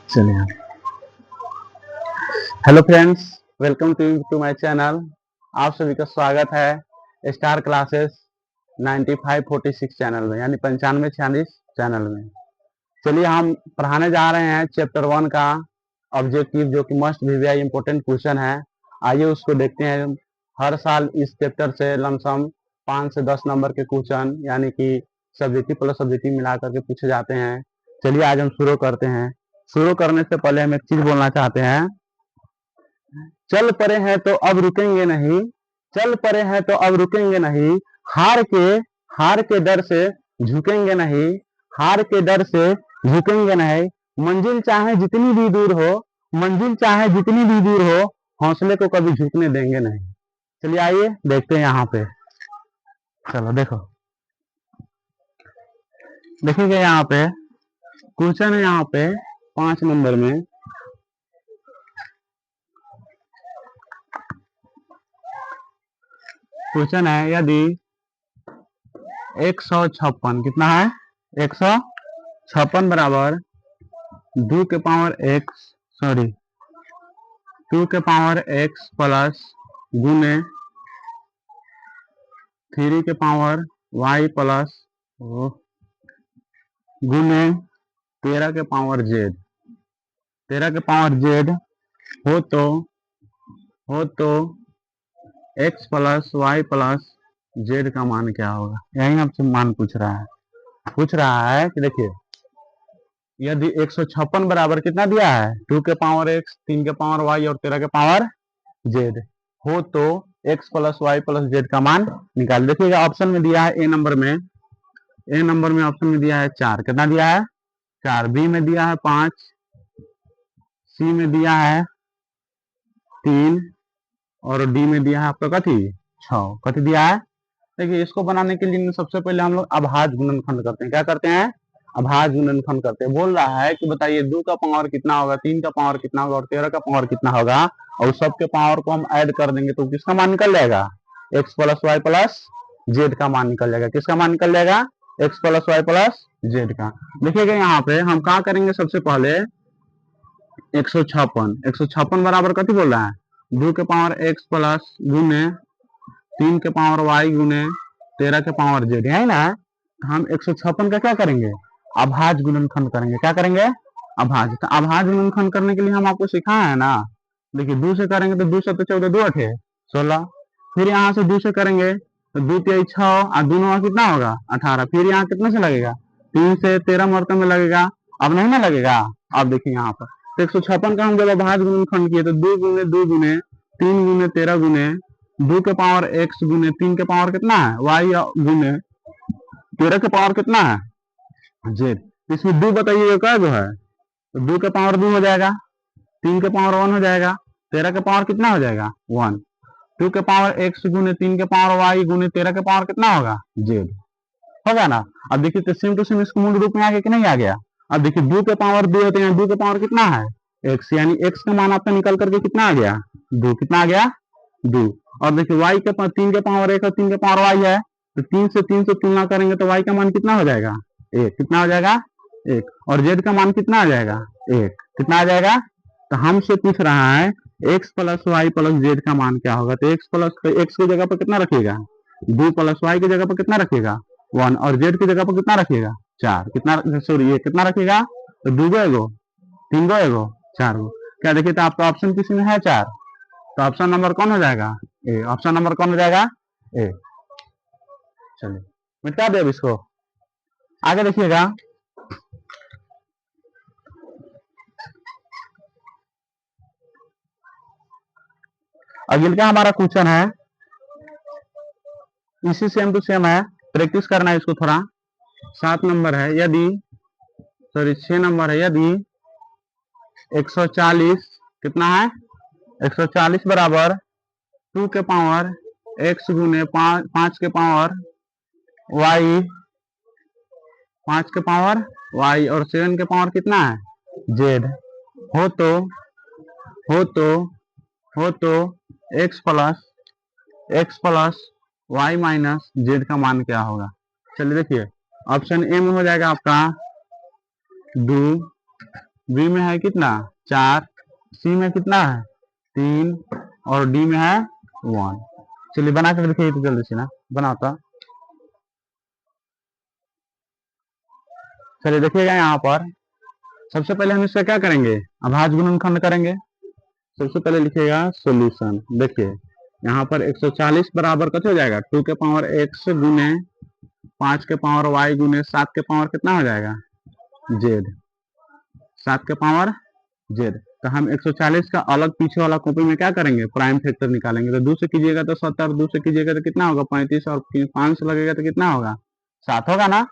चलिए, hello friends, welcome to my channel. आप सभी का स्वागत है स्टार क्लासेस 9546 चैनल में, यानी 9546 चैनल में। चलिए, हम पढ़ाने जा रहे हैं चैप्टर 1 का ऑब्जेक्टिव, जो कि मस्ट वीवीआई इंपॉर्टेंट क्वेश्चन है। आइए उसको देखते हैं। हर साल इस चैप्टर से लमसम 5 से 10 नंबर के क्वेश्चन, यानी कि सब्जेक्टिव प्लस सब्जेक्टिव मिला करके पूछे जाते हैं। चलिए, आज हम शुरू करते हैं। शुरू करने से पहले हम एक चीज बोलना चाहते हैं। चल पड़े हैं तो अब रुकेंगे नहीं, चल पड़े हैं तो अब रुकेंगे नहीं, हार के हार के डर से झुकेंगे नहीं, हार के डर से झुकेंगे नहीं। मंजिल चाहे जितनी भी दूर हो, मंजिल चाहे जितनी भी दूर हो, हौसले को कभी झुकने देंगे नहीं। चलिए, आइए देखते हैं यहाँ पे। चलो देखो, देखिएगा यहाँ पे क्वेश्चन है। यहाँ पे 5 नंबर में क्वेश्चन है, यदि 156 कितना है, 156 बराबर 2 के पावर एक्स, सॉरी 2 के पावर एक्स प्लस गुने 3 के पावर वाई प्लस गुने 13 के पावर जेड, 13 के पावर जेड हो तो x plus y plus z का मान क्या होगा। यही आपसे मान पूछ रहा है कि देखिए, यदि 156 बराबर कितना दिया है, 2 के पावर एक्स, 3 के पावर वाई और 13 के पावर जेड हो तो x plus y plus z का मान निकाल। देखिएगा, ऑप्शन में दिया है ए नंबर में ऑप्शन में दिया है 4। कितना दिया है, 4। बी में दिया है 5, सी में दिया है 3 और डी में दिया है आपका कथी 6। कथी दिया है। देखिए, इसको बनाने के लिए सबसे पहले हम लोग अभाज्य गुणनखंड करते हैं। क्या करते हैं, अभाज्य गुणनखंड करते हैं। बोल रहा है कि बताइए 2 का पावर कितना होगा, 3 का पावर कितना होगा और 13 का पावर कितना होगा, और सबके पावर को हम ऐड कर देंगे तो किसका मान निकल जाएगा, x plus y plus z का मान निकल जाएगा। किसका मान निकल जाएगा, x plus y plus z का। देखिएगा, यहाँ पे हम क्या करेंगे, सबसे पहले 156 बराबर कथी बोल रहा है, 2 के पावर एक्स प्लस गुने 3 के पावर वाई गुने 13 के पावर जेड है ना। हम 156 का क्या करेंगे, अभाज्य गुणनखंड करेंगे। क्या करेंगे, अभाज्य। तो अभाज्य गुणनखंड करने के लिए हम आपको सिखाए हैं ना। देखिए, 2 से करेंगे तो 2 से 14, 2 8 16। फिर यहाँ से 2 से करेंगे तो 2 3 6 और दोनों कितना होगा 18। फिर यहाँ कितने से लगेगा, 3 से 13 मरतबे में लगेगा। अब नहीं ना लगेगा। अब देखिए यहाँ पर तो 156 का हम जब अभाज्य गुणनखंड किए तो 2 गुने 3 गुने 13 गुने 2 के पावर एक्स गुने 3 के पावर कितना है वाई गुने 13 के पावर कितना है जेड। इसमें 2 बताइए क्या जो है, तो 2 के पावर 2 हो जाएगा, 3 के पावर 1 हो जाएगा, 13 के पावर कितना हो जाएगा 1। 2 के पावर एक्स गुने 3 के पावर वाई गुने 13 के पावर कितना होगा जेड, होगा ना। अब देखिए, तो सेम टू सेम इसको मूल रूप में आ गया कि नहीं आ गया। अब देखिए, 2 के पावर 2 होते हैं, 2 के पावर कितना है एक्स, यानी एक्स का मान आपका निकल करके कितना आ गया 2। कितना आ गया 2। और देखिए, वाई के 3 के पावर 1 और 3 के पावर वाई है, तो 3 से तुलना करेंगे तो वाई का मान कितना हो जाएगा 1। कितना हो जाएगा 1। और जेड का मान कितना आ जाएगा 1। कितना आ जाएगा। तो हमसे पूछ रहा है x plus y plus z का मान क्या होगा। तो एक्स की जगह पर कितना रखिएगा 2 प्लस वाई की जगह पर कितना रखिएगा 1 और जेड की जगह पर कितना रखिएगा 4। कितना, सॉरी, ये कितना रखिएगा, तो 2 गो एगो 3 गो एगो 4 गो। क्या देखिए, तो आपका ऑप्शन किसी में है 4, तो ऑप्शन नंबर कौन हो जाएगा ए। ऑप्शन नंबर कौन हो जाएगा ए। चलिए, मिटा दे अब इसको। आगे देखिएगा, अगले का हमारा क्वेश्चन है, इसी सेम टू सेम है, प्रैक्टिस करना है इसको थोड़ा। 7 नंबर है, यदि, सॉरी 6 नंबर है, यदि 140 कितना है 140 बराबर 2 के पावर एक्स गुने 5 के पावर वाई, 5 के पावर वाई और 7 के पावर कितना है जेड हो तो हो तो हो तो x plus y minus z का मान क्या होगा। चलिए देखिए, ऑप्शन ए में हो जाएगा आपका 2, बी में है कितना 4, सी में कितना है 3 और डी में है 1। चलिए बना कर लिखिए तो जल्दी से ना बनाता। चलिए देखिएगा यहाँ पर सबसे पहले हम इसका क्या करेंगे, अभाज्य गुणनखंड करेंगे। सबसे पहले लिखिएगा सॉल्यूशन। देखिए यहाँ पर 140 बराबर कैसे हो जाएगा 2 के पावर x गुने 5 के पावर y गुने 7 के पावर कितना हो जाएगा z, 7 के पावर z। तो हम 140 का अलग पीछे वाला कॉपी में क्या करेंगे प्राइम फैक्टर निकालेंगे। तो 2 से कीजिएगा तो 70, 2 से कीजिएगा तो कितना होगा 35 और 5 से लगेगा तो कितना होगा 7 होगा ना।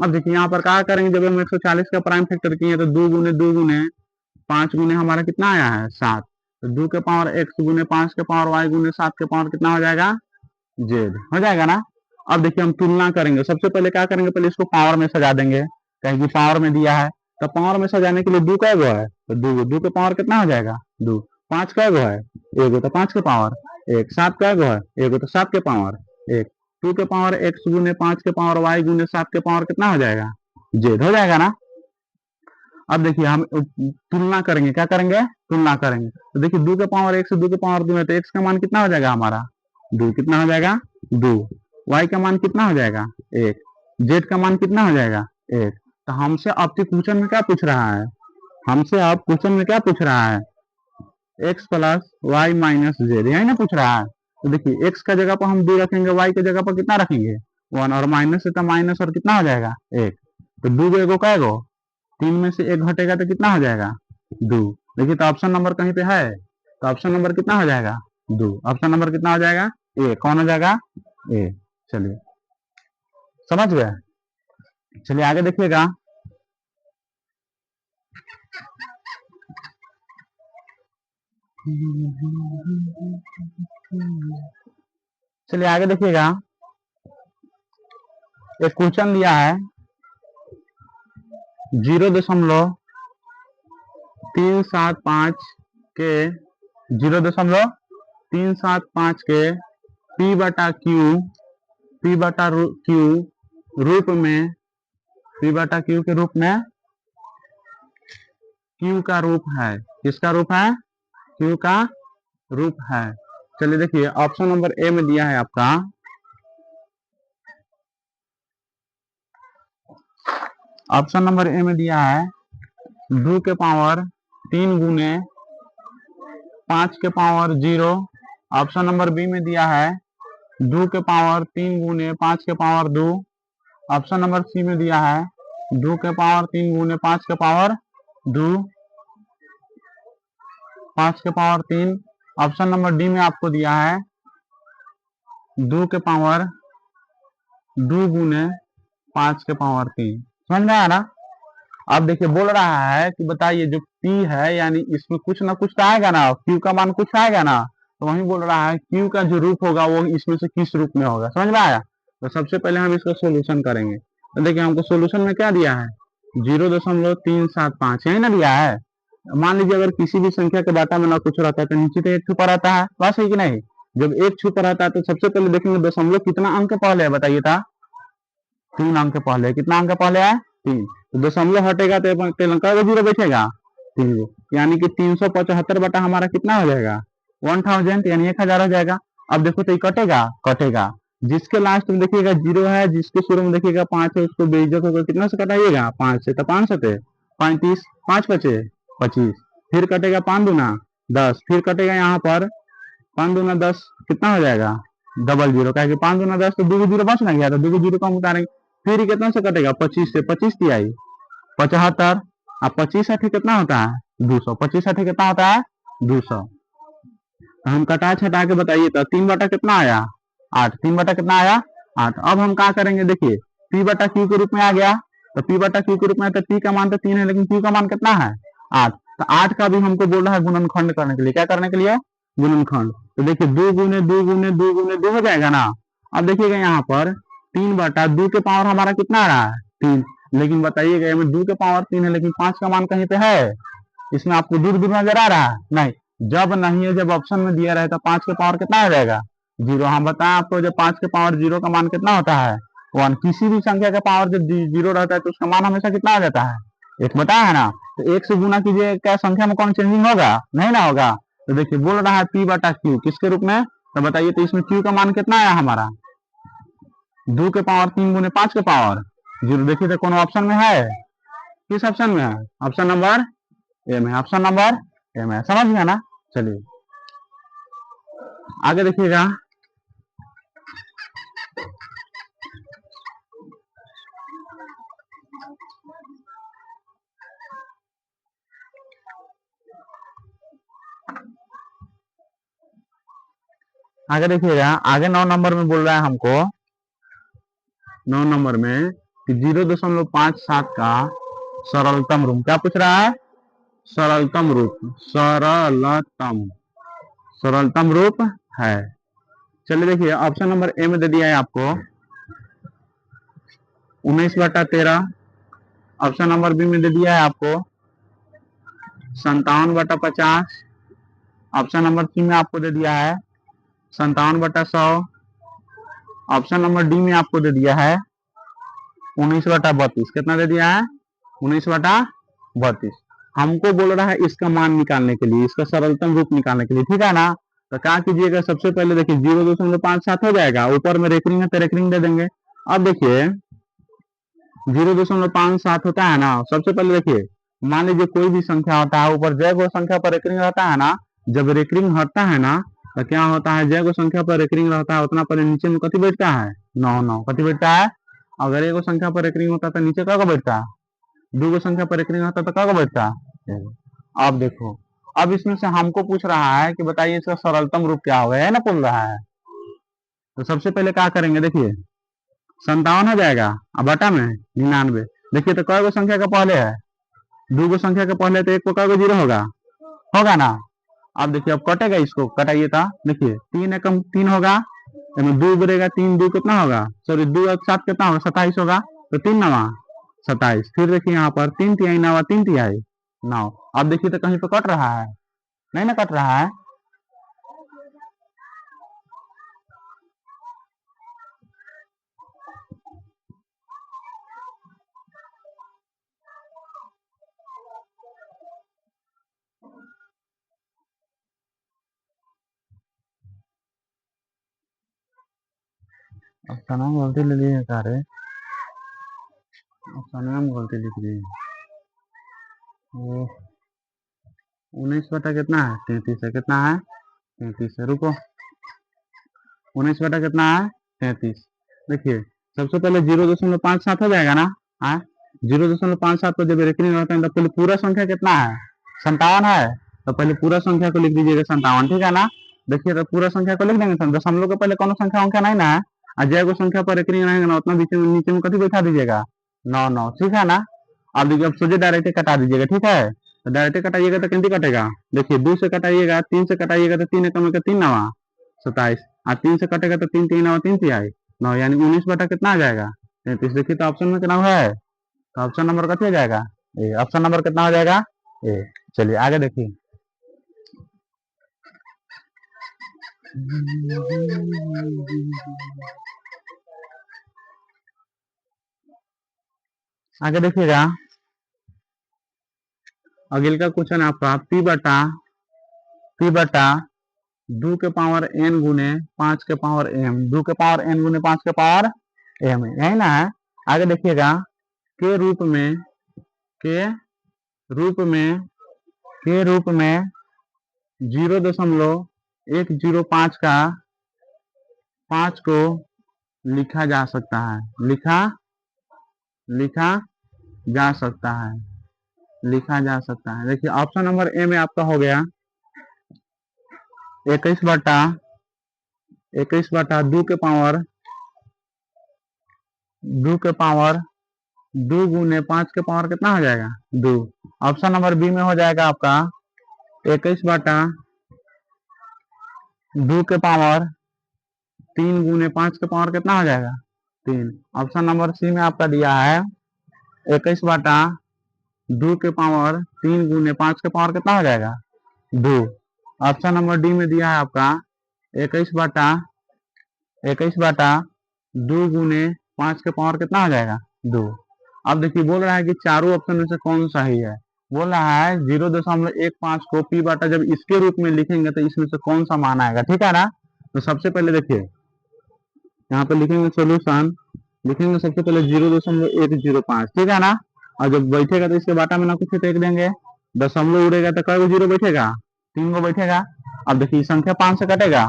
अब देखिए यहाँ पर क्या करेंगे, जब हम 140 का प्राइम फैक्टर किए तो 2 गुने 2 गुने 5 गुने हमारा कितना आया है 7। तो 2 के पावर x गुने 5 के पावर y गुने 7 के पावर कितना हो जाएगा z हो जाएगा ना। अब देखिए हम तुलना करेंगे। सबसे पहले क्या करेंगे, पहले इसको पावर में सजा देंगे, कहीं कि पावर में दिया है तो पावर में सजाने के लिए 2 का गो है तो 2 के पावर कितना हो जाएगा 2। 5 का गो है एगो तो 5 के पावर 1, 7 का गो है एगो तो 7 के पावर 1। 2 के पावर x गुने 5 के पावर y गुने 7 के पावर कितना हो जाएगा z हो जाएगा ना। अब देखिए हम तुलना करेंगे, क्या करेंगे तुलना करेंगे। तो देखिए 2 के पावर 1 से 2 के पावर 2 है तो x का मान कितना हो जाएगा हमारा 2, कितना हो जाएगा 2। y का मान कितना हो जाएगा 1, z का मान कितना हो जाएगा 1। तो हमसे आपके क्वेश्चन में क्या पूछ रहा है, हमसे आप क्वेश्चन में क्या पूछ रहा है x plus y minus z, यही ना पूछ रहा है। तो देखिए x का जगह पर हम 2 रखेंगे, y के जगह पर कितना रखेंगे 1 और माइनस है तो माइनस और कितना हो जाएगा 1। तो 2 को एगो का एगो 3 में से 1 घटेगा तो कितना हो जाएगा 2। देखिए तो ऑप्शन नंबर कहीं पे है तो ऑप्शन नंबर कितना हो जाएगा 2। ऑप्शन नंबर कितना हो जाएगा ए, कौन हो जाएगा ए। चलिए समझ गए। चलिए आगे देखिएगा। चलिए आगे देखिएगा, एक क्वेश्चन दिया है 0.375 के 0.375 के P बटा क्यू रूप में P बटा क्यू के रूप में क्यू का रूप है, किसका रूप है क्यू का रूप है। चलिए देखिए ऑप्शन नंबर ए में दिया है आपका, ऑप्शन नंबर ए में दिया है 2 के पावर 3 गुने 5 के पावर 0। ऑप्शन नंबर बी में दिया है 2 के पावर 3 गुने 5 के पावर 2। ऑप्शन नंबर सी में दिया है 2 के पावर 3 गुने 5 के पावर 2, 5 के पावर 3। ऑप्शन नंबर डी में आपको दिया है 2 के पावर 2 गुने 5 के पावर 3। समझ में आया ना। अब देखिए बोल रहा है कि बताइए जो P है यानी इसमें कुछ ना कुछ तो आएगा ना, Q का मान कुछ आएगा ना, तो वही बोल रहा है Q का जो रूप होगा वो इसमें से किस रूप में होगा। समझ में आया। तो सबसे पहले हम इसका सोल्यूशन करेंगे। तो देखिए हमको सोल्यूशन में क्या दिया है 0.375 यही ना दिया है। मान लीजिए अगर किसी भी संख्या के बाटा में ना कुछ रहता है तो नीचे तो 1 छुपा रहता है, बात है कि नहीं। जब 1 छुपा रहता है तो सबसे पहले देखेंगे दशमलव कितना अंक पहले है, बताइए था 3 अंक पहले, कितना अंक पहले है 3। तो दशमलव हटेगा तो कै जीरो बैठेगा 3 गो, यानी कि 375 बटा हमारा कितना हो जाएगा 1000 यानी 1000 हो जाएगा। अब देखो तो ये कटेगा कटेगा, जिसके लास्ट में देखिएगा 0 है, जिसके शुरू में देखिएगा 5 है, उसको बेइज्जत होकर कितना से कटाइएगा 5 से, तो 5 सते 35, 5 बचे 25, फिर कटेगा 5 दूना 10, फिर कटेगा यहाँ पर 5 दूना 10 कितना हो जाएगा 00, क्या 5 दूना 10 तो 2 जीरो बच ना गया, तो 2 जीरो को हम उतारेंगे। फिर ये कितना से कटेगा 25 से, 25 तिहाई 75, अब 25 साठी कितना होता है 200, 25 साठी कितना होता है 200। तो हम कटा छटा के बताइए तो 3 बटा कितना आया 8, 3 बटा कितना आया 8। अब हम क्या करेंगे देखिए P बटा Q के रूप में आ गया, तो P बटा Q के रूप में, तो P का मान तो 3 है लेकिन Q का मान कितना है 8। तो 8 का भी हमको बोल रहा है गुणनखंड करने के लिए, क्या करने के लिए गुणनखंड। तो देखिए 2 गुने 2 गुने 2 गुने 2 हो जाएगा ना। अब देखिएगा यहाँ पर 3 बटा 2 के पावर हमारा कितना आ रहा है 3, लेकिन बताइएगा में 2 के पावर 3 है लेकिन 5 का मान कहीं पे है, इसमें आपको दूर दूर नजर आ रहा है नहीं, जब नहीं है, जब ऑप्शन में दिया रहे तो 5 के पावर कितना आ जाएगा 0। हम बताएं आपको जब 5 के पावर 0 का मान कितना होता है 1। किसी भी संख्या का पावर जब 0 रहता है तो उसका मान हमेशा कितना आ जाता है एक बताया है ना, तो एक से गुना कीजिए, क्या संख्या में कौन चेंजिंग होगा, नहीं ना होगा। तो देखिए बोल रहा है पी बटा क्यू किसके रूप में, तो बताइए, तो इसमें क्यू का मान कितना आया हमारा, 2 के पावर 3 गुने 5 के पावर 0। देखिए तो कौन ऑप्शन में है, किस ऑप्शन में है, ऑप्शन नंबर ए में, ऑप्शन नंबर ए में, समझ गया ना। चलिए आगे देखिएगा, आगे देखिएगा, आगे 9 नंबर में बोल रहा है हमको, 9 नंबर में कि 0.57 का सरलतम रूप, क्या पूछ रहा है, सरलतम रूप, सरलतम रूप है। चलिए देखिए ऑप्शन नंबर ए में दे दिया है आपको 19/13, ऑप्शन नंबर बी में दे दिया है आपको 57/50, ऑप्शन नंबर सी में आपको दे दिया है 57/100, ऑप्शन नंबर डी में आपको दे दिया है 19/32। कितना दे दिया है, 19/32। हमको बोल रहा है इसका मान निकालने के लिए, इसका सरलतम रूप निकालने के लिए, ठीक है ना। तो क्या कीजिएगा, सबसे पहले देखिए 0.57 हो जाएगा, ऊपर में रेकरिंग है तो रेकरिंग दे देंगे। अब देखिए 0.57 होता है ना, सबसे पहले देखिए मान लीजिए कोई भी संख्या होता है, ऊपर जय गो संख्या पर रेकरिंग रहता है ना, जब रेकरिंग हटता है ना, तो क्या होता है, जय गो संख्या पर रेकरिंग रहता है उतना पहले नीचे में कति बैठता है, 9 कति बैठता है। अगर एगो संख्या पर रेकरिंग होता है तो नीचे का बैठता है, 2 संख्या पर रेकरिंग होता है तो का बैठता है। अब देखो, अब इसमें से हमको पूछ रहा है कि बताइए इसका सरलतम रूप क्या होगा, है ना बोल रहा है। तो सबसे पहले क्या करेंगे, देखिए 57 हो जाएगा, अब बटा में 99। देखिए तो कई संख्या का पहले है, 2 संख्या के पहले, तो एक को कई 0 होगा, होगा ना। अब देखिए अब कटेगा, इसको कटाइए था, देखिए 3 एकम 3 होगा, 2 बढ़ेगा, 3 2 कितना होगा, सॉरी 2 7 कितना होगा, 27 होगा, तो 3 9 27। फिर देखिए यहाँ पर 3 तिहाई 9 3 तिहाई 9। अब देखिए तो कहीं पे कट रहा है, नहीं ना कट रहा है। अब सना गलती ले लिए सारे, अब सना गलती लिख दी, वो 19 कितना है, 33 है, कितना है 33 है, रुको 19 कितना है 33। देखिए सबसे पहले 0.57 हो जाएगा ना, हाँ 0.57 पर जब रेकरिंग रहता है तो पहले पूरा संख्या कितना है, 57 है, तो पहले पूरा संख्या को लिख दीजिएगा 57, ठीक है ना। देखिए तो पूरा संख्या को लिख देंगे, दशमलव के पहले कौन संख्या उनका नहीं ना है, और जय को संख्या पर रेकरिंग रहेगा ना, उतना नीचे में कथी बैठा दीजिएगा 9 ठीक है ना। अब देखिए अब सोचे डायरेक्ट कटा दीजिएगा, ठीक है, तो डायरेक्ट कटाइएगा तो कितनी कटेगा, देखिए 2 से कटाइएगा, 3 से कटाइएगा तो 3 एकम 3 9 27, और 3 से कटेगा तो 3 3 9 3 तिहाई 9, यानी 19 कितना आ जाएगा 33। देखिए तो ऑप्शन में कितना है, तो ऑप्शन नंबर कथी हो जाएगा ए, ऑप्शन नंबर कितना हो जाएगा ए। चलिए आगे देखिए, आगे देखिएगा, अगले का क्वेश्चन आपका पी बटा 2 के पावर n गुने 5 के पावर m, 2 के पावर n गुने 5 के पावर m, यही ना है। आगे देखिएगा, के रूप में के रूप में के रूप में 0.105 का 5 को लिखा जा सकता है, लिखा जा सकता है, लिखा जा सकता है। देखिए ऑप्शन नंबर ए में आपका हो गया 21/21 2 के पावर 2 गुने 5 के पावर कितना हो जाएगा 2। ऑप्शन नंबर बी में हो जाएगा आपका 21/2 के पावर 3 गुने 5 के पावर कितना हो जाएगा 3। ऑप्शन नंबर सी में आपका दिया है 21/2 के पावर 3 गुने 5 के पावर कितना हो जाएगा 2। ऑप्शन नंबर डी में दिया है आपका 21/2 गुने 5 के पावर कितना हो जाएगा 2। अब देखिए बोल रहा है कि चारों ऑप्शन में से कौन सही है। बोल रहा है 0.15 को पी बाटा जब इसके रूप में लिखेंगे तो इसमें से कौन सा मान आएगा, ठीक है ना। तो सबसे पहले देखिए यहाँ पे लिखेंगे सोल्यूशन, लिखेंगे सबसे पहले 0.105, ठीक है ना। और जब बैठेगा तो इसके बाटा में ना कुछ फेंक देंगे, दशमलव उड़ेगा तो कई जीरो बैठेगा, 3 गो बैठेगा। अब देखिए संख्या 5 से कटेगा,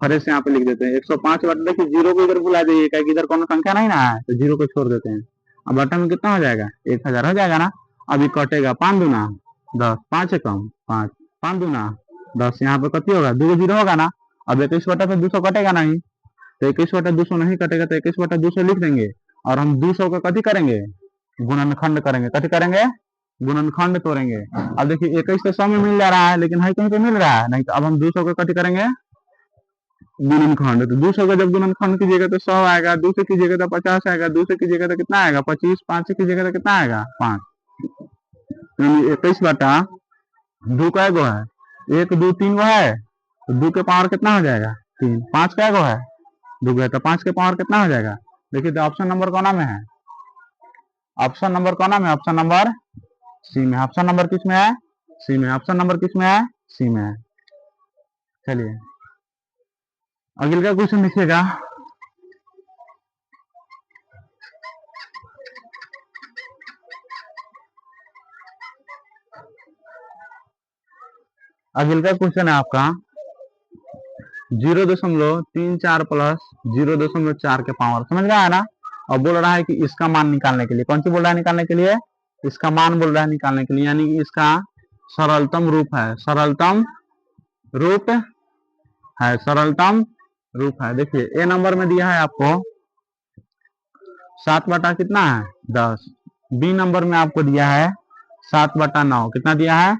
फिर से यहाँ पे लिख देते हैं 105 बटा, देखिए जीरो को इधर भुला जाइए क्योंकि इधर कोनो संख्या नहीं ना है, तो जीरो को छोड़ देते हैं। अब बटा में कितना हो जाएगा, 1000 हो जाएगा ना। अभी कटेगा 5 दूना 10, 5 से कम 5, 5 दूना 10, यहाँ पे कति होगा 2 जीरो होगा ना। अब 21 बटा पे 200 कटेगा नहीं, तो 21 बटा 200 नहीं कटेगा, तो 21 बटा 200 लिख देंगे। और हम 200 का कति करेंगे, गुणनखंड करेंगे, कति करेंगे, गुणनखंड तोड़ेंगे। अब देखिए 21 तो 100 में मिल जा रहा है, लेकिन है कहीं पे मिल रहा है नहीं, तो अब हम 200 का कति करेंगे, गुणनखंड। तो 200 का जब गुणनखंड कीजिएगा तो 100 आएगा, 2 से कीजिएगा तो 50 आएगा, 2 से कीजिएगा तो कितना आएगा 25, 5 से कीजिएगा तो कितना आएगा 5। 21 बटा 2 कै गो है, 1 2 3 गो है, तो 2 के पावर कितना हो जाएगा 3, 5 कै गो है 2 गो है, तो 5 के पावर कितना हो जाएगा। देखिए तो ऑप्शन नंबर कौन में है, ऑप्शन नंबर कौन में, ऑप्शन नंबर सी में। ऑप्शन नंबर किस में है, सी में। ऑप्शन नंबर किस में है, सी में है। चलिए अगले का क्वेश्चन लिखिएगा। अगले का क्वेश्चन है आपका 0.34 प्लस 0.4 के पावर, समझ गया है ना। और बोल रहा है कि इसका मान निकालने के लिए, कौन सी बोल रहा है निकालने के लिए, इसका मान बोल रहा है निकालने के लिए, यानी कि इसका सरलतम रूप है, सरलतम रूप है, सरलतम रूप है। देखिए ए नंबर में दिया है आपको 7 बटा कितना है 10, बी नंबर में आपको दिया है 7 बटा 9, कितना दिया है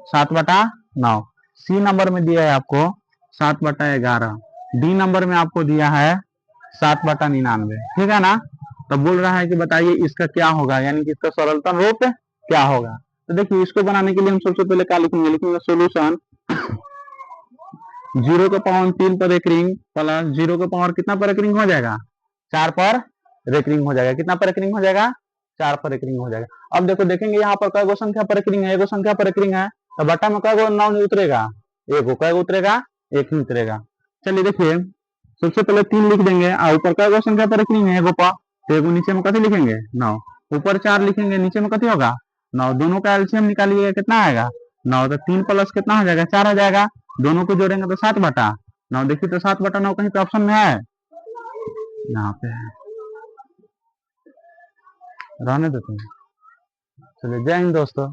7 बटा 9, सी नंबर में दिया है आपको 7 बटा 11, डी नंबर में आपको दिया है 7 बटा 99, ठीक है ना। तो बोल रहा है कि बताइए इसका क्या होगा, यानी कि इसका सरलतम रूप क्या होगा। तो देखिए इसको बनाने के लिए हम सबसे पहले क्या लिखेंगे, लिखेंगे सोल्यूशन 0 के पावर 3 पर एक रिंग प्लस 0 के पावर कितना पर एक रिंग हो जाएगा 4 पर एक रिंग हो जाएगा, कितना पर एक रिंग हो जाएगा 4 पर एक रिंग हो जाएगा। अब देखो देखेंगे यहाँ पर कई गो संख्या पर एक रिंग है, एगो संख्या पर एक रिंग है, तो बटा में कई गो नाम नहीं उतरेगा, एगो कई गो उतरेगा, एक ही उतरेगा। चलिए देखिए सबसे पहले 3 लिख देंगे, और ऊपर कई गो संख्या पर एक रिंग है एगो पर, तो एगो नीचे में कथी लिखेंगे 9, ऊपर 4 लिखेंगे, नीचे में कथी होगा 9, दोनों का एलसीएम निकालिएगा कितना आएगा 9, तो 3 प्लस कितना हो जाएगा 4 हो जाएगा, दोनों को जोड़ेंगे तो 7 बटा 9, देखिए तो 7 बटा 9 कहीं पे ऑप्शन में है, यहाँ पे है, रहने देते हैं। चलिए जय हिंद दोस्तों।